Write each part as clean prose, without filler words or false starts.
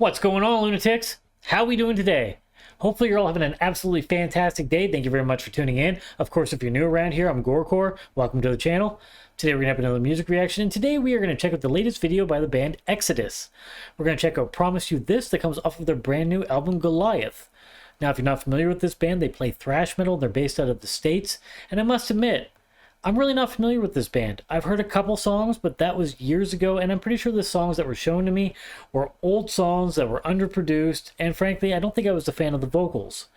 What's going on, lunatics? How we doing today? Hopefully you're all having an absolutely fantastic day. Thank you very much for tuning in. Of course, if you're new around here, I'm GoreCore. Welcome to the channel. Today we're going to have another music reaction, and today we are going to check out the latest video by the band Exodus. We're going to check out Promise You This that comes off of their brand new album Goliath. Now, if you're not familiar with this band, they play thrash metal. They're based out of the States, and I must admit, I'm really not familiar with this band. I've heard a couple songs, but that was years ago, and I'm pretty sure the songs that were shown to me were old songs that were underproduced, and frankly, I don't think I was a fan of the vocals.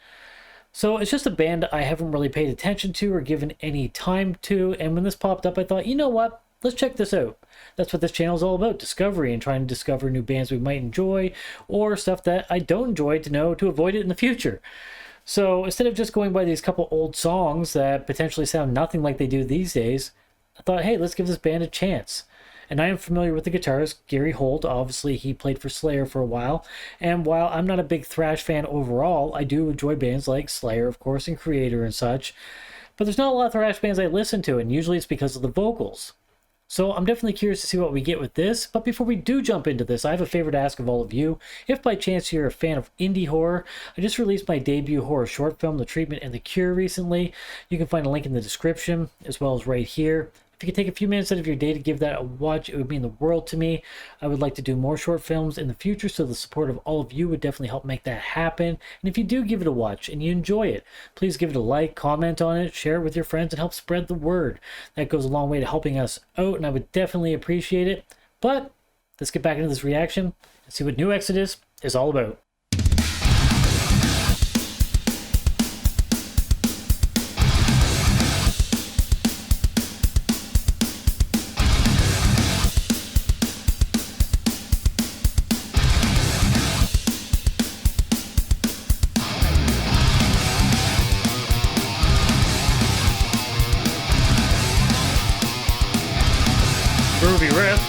So it's just a band I haven't really paid attention to or given any time to, and when this popped up, I thought, you know what? Let's check this out. That's what this channel is all about, discovery and trying to discover new bands we might enjoy, or stuff that I don't enjoy to know to avoid it in the future. So instead of just going by these couple old songs that potentially sound nothing like they do these days, I thought, hey, let's give this band a chance. And I am familiar with the guitarist, Gary Holt. Obviously, he played for Slayer for a while. And while I'm not a big thrash fan overall, I do enjoy bands like Slayer, of course, and Creator and such. But there's not a lot of thrash bands I listen to, and usually it's because of the vocals. So I'm definitely curious to see what we get with this, but before we do jump into this, I have a favor to ask of all of you. If by chance you're a fan of indie horror, I just released my debut horror short film, The Treatment and the Cure, recently. You can find a link in the description, as well as right here. If you could take a few minutes out of your day to give that a watch, it would mean the world to me. I would like to do more short films in the future, so the support of all of you would definitely help make that happen. And if you do give it a watch and you enjoy it, please give it a like, comment on it, share it with your friends, and help spread the word. That goes a long way to helping us out, and I would definitely appreciate it. But let's get back into this reaction and see what new Exodus is all about. Groovy riff.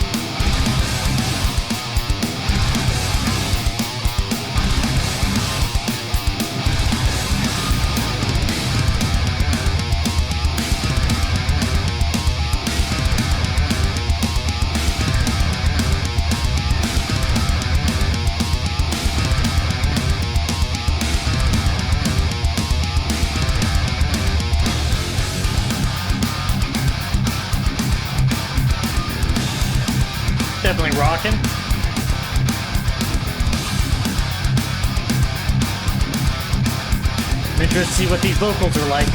Definitely rocking. I'm interested to see what these vocals are like.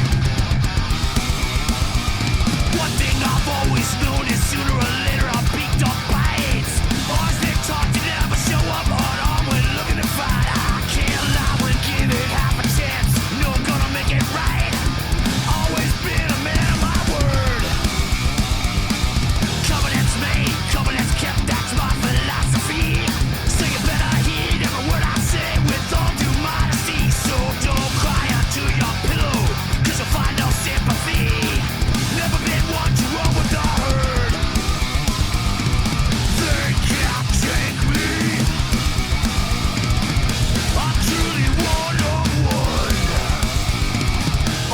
One thing I've always known is sooner or later I'll beat up bites. Always been taught to never show up hard on when looking to fight. I can't lie when give it half a chance. No, I'm gonna make it right. Always been a man of my word. Covenant's made, covenant's kept, that's my philosophy. So you better heed every word I say with all due modesty. So don't cry onto your pillow, cause you'll find no sympathy. Never been one to roll with the herd. They can't take me. I'm truly one of one.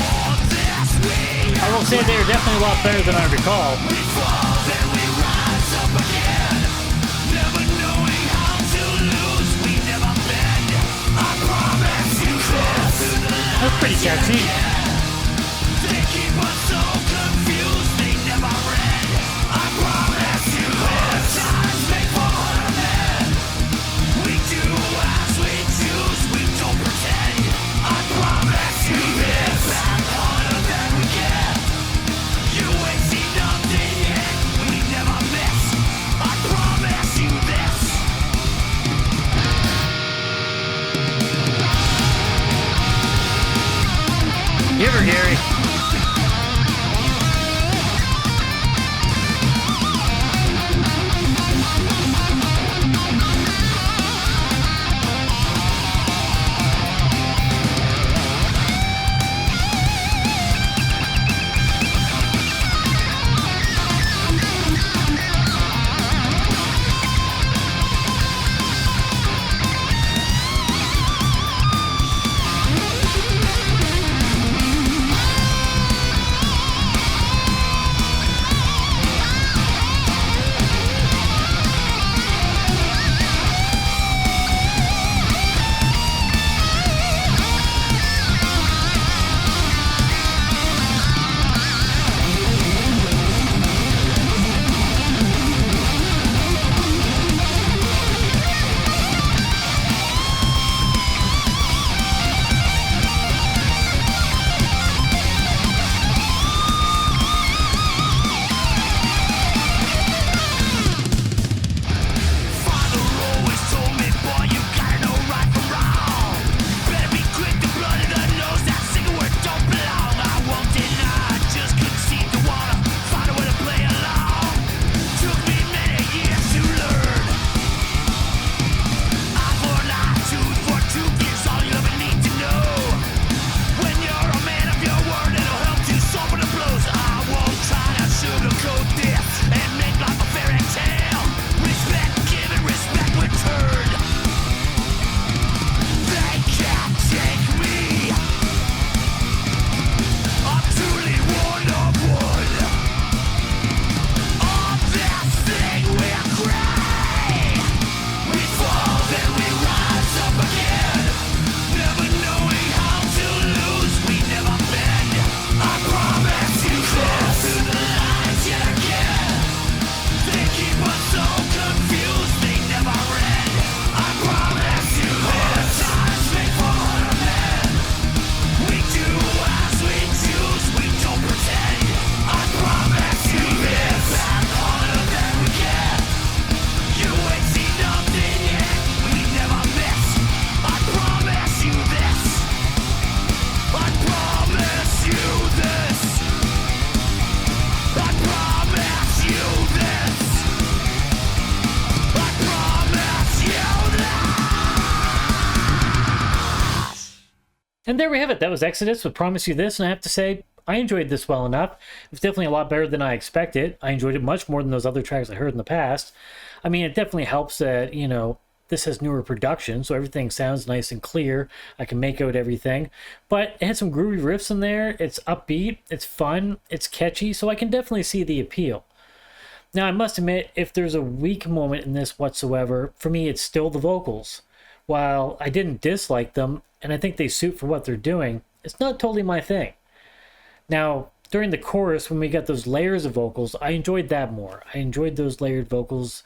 On this way I will say they are definitely a lot better than I recall. we fall, then we rise up again. Never knowing how to lose, we never bend. I promise you this. That's pretty catchy. They keep us so confused, they never read. I promise you this. Times make fun of men. We do as we choose, we don't pretend. I promise you this. Back harder than we get. You ain't seen nothing yet. We never miss. I promise you this. Give her, Gary. And there we have it. That was Exodus with Promise You This, and I have to say, I enjoyed this well enough. It was definitely a lot better than I expected. I enjoyed it much more than those other tracks I heard in the past. I mean, it definitely helps that, you know, this has newer production, so everything sounds nice and clear. I can make out everything. But it had some groovy riffs in there. It's upbeat, it's fun, it's catchy, so I can definitely see the appeal. Now, I must admit, if there's a weak moment in this whatsoever, for me, it's still the vocals. While I didn't dislike them, and I think they suit for what they're doing, it's not totally my thing. Now, during the chorus, when we got those layers of vocals, I enjoyed that more. I enjoyed those layered vocals.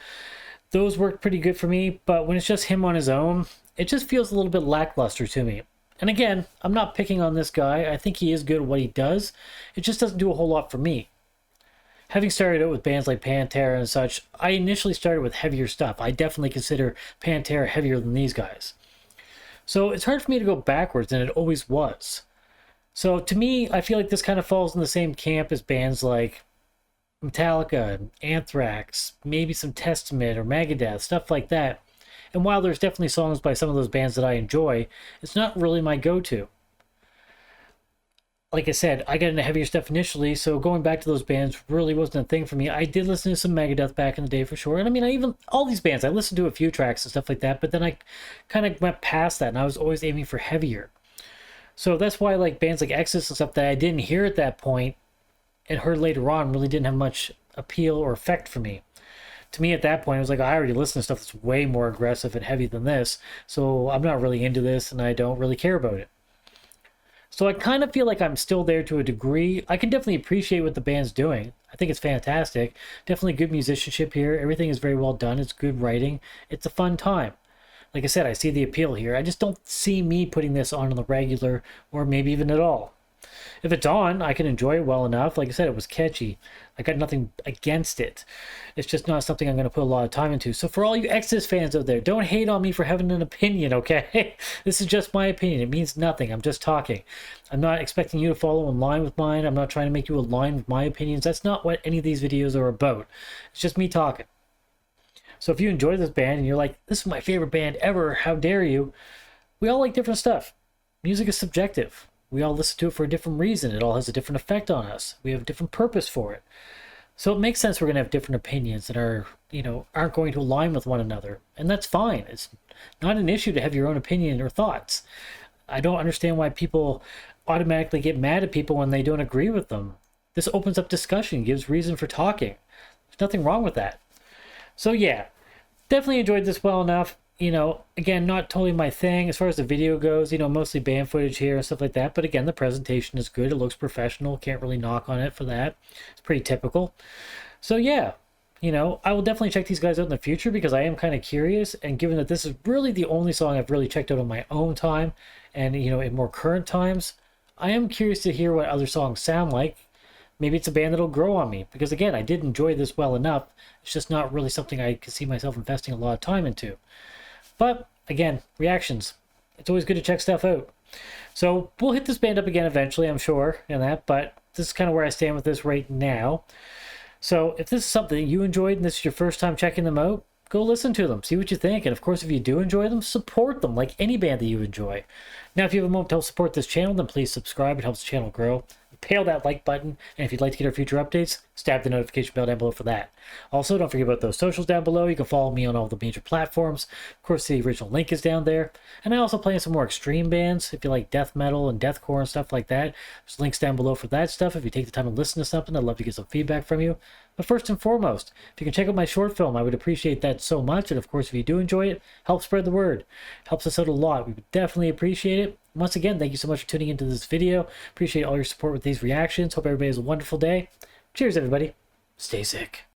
Those worked pretty good for me, but when it's just him on his own, it just feels a little bit lackluster to me. And again, I'm not picking on this guy. I think he is good at what he does. It just doesn't do a whole lot for me. Having started out with bands like Pantera and such, I initially started with heavier stuff. I definitely consider Pantera heavier than these guys. So it's hard for me to go backwards, and it always was. So to me, I feel like this kind of falls in the same camp as bands like Metallica, Anthrax, maybe some Testament or Megadeth, stuff like that. And while there's definitely songs by some of those bands that I enjoy, it's not really my go-to. Like I said, I got into heavier stuff initially, so going back to those bands really wasn't a thing for me. I did listen to some Megadeth back in the day for sure. And I mean, all these bands, I listened to a few tracks and stuff like that, but then I kind of went past that, and I was always aiming for heavier. So that's why like bands like Exodus and stuff that I didn't hear at that point and heard later on really didn't have much appeal or effect for me. To me at that point, it was like, I already listened to stuff that's way more aggressive and heavy than this, so I'm not really into this and I don't really care about it. So I kind of feel like I'm still there to a degree. I can definitely appreciate what the band's doing. I think it's fantastic. Definitely good musicianship here. Everything is very well done. It's good writing. It's a fun time. Like I said, I see the appeal here. I just don't see me putting this on the regular or maybe even at all. If it's on, I can enjoy it well enough. Like I said, it was catchy. I got nothing against it. It's just not something I'm going to put a lot of time into. So for all you Exodus fans out there, don't hate on me for having an opinion, okay? This is just my opinion. It means nothing. I'm just talking. I'm not expecting you to follow in line with mine. I'm not trying to make you align with my opinions. That's not what any of these videos are about. It's just me talking. So if you enjoy this band and you're like, this is my favorite band ever, how dare you? We all like different stuff. Music is subjective. We all listen to it for a different reason. It all has a different effect on us. We have a different purpose for it. So it makes sense we're going to have different opinions that are, aren't going to align with one another. And that's fine. It's not an issue to have your own opinion or thoughts. I don't understand why people automatically get mad at people when they don't agree with them. This opens up discussion, gives reason for talking. There's nothing wrong with that. So yeah, definitely enjoyed this well enough. Again, not totally my thing as far as the video goes, mostly band footage here and stuff like that. But again, the presentation is good. It looks professional. Can't really knock on it for that. It's pretty typical. So yeah, I will definitely check these guys out in the future because I am kind of curious. And given that this is really the only song I've really checked out on my own time and, in more current times, I am curious to hear what other songs sound like. Maybe it's a band that'll grow on me because, again, I did enjoy this well enough. It's just not really something I could see myself investing a lot of time into. But, again, reactions. It's always good to check stuff out. So, we'll hit this band up again eventually, I'm sure, but this is kind of where I stand with this right now. So, if this is something that you enjoyed and this is your first time checking them out, go listen to them, see what you think. And, of course, if you do enjoy them, support them like any band that you enjoy. Now, if you have a moment to help support this channel, then please subscribe. It helps the channel grow. Pale that like button, and if you'd like to get our future updates, stab the notification bell down below for that. Also, don't forget about those socials down below. You can follow me on all the major platforms. Of course, the original link is down there. And I also play in some more extreme bands. If you like death metal and deathcore and stuff like that, there's links down below for that stuff. If you take the time to listen to something, I'd love to get some feedback from you. But first and foremost, if you can check out my short film, I would appreciate that so much. And of course, if you do enjoy it, help spread the word. Helps us out a lot. We would definitely appreciate it. Once again, thank you so much for tuning into this video. Appreciate all your support with these reactions. Hope everybody has a wonderful day. Cheers, everybody. Stay sick.